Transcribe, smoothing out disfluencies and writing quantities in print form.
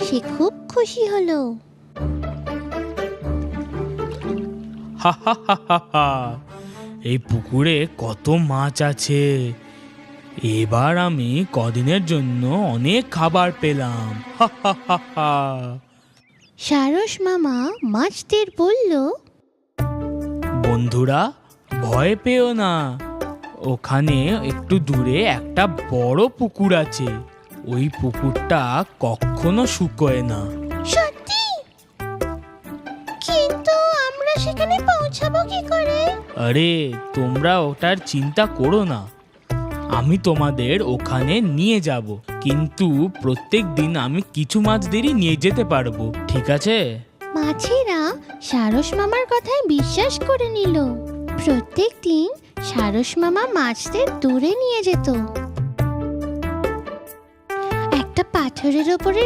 সে খুব খুশি হলো। হা হা হা হা হা, এই পুকুরে কত মাছ আছে। এবার আমি কদিনের জন্য অনেক খাবার পেলাম। হা হা হা হা। সারস মামা মাছদের বলল, বন্ধুরা, ভয় পেও না, ওখানে একটু দূরে একটা বড় পুকুর আছে। ওই পুকুরটা কখনো শুকোয় না। সত্যি? কিন্তু আমরা সেখানে পৌঁছাবো কি করে? আরে, তোমরা ওটার চিন্তা করো না, আমি তোমাদের ওখানে নিয়ে যাব। কিন্তু প্রত্যেক দিন আমি কিছু মাছদেরই নিয়ে যেতে পারবো, ঠিক আছে? মাছেরা সারস মামার কথায় বিশ্বাস করে নিল। প্রত্যেক দিন সারস মামা মাছদের দূরে নিয়ে যেত। একটা পাথরের ওপরে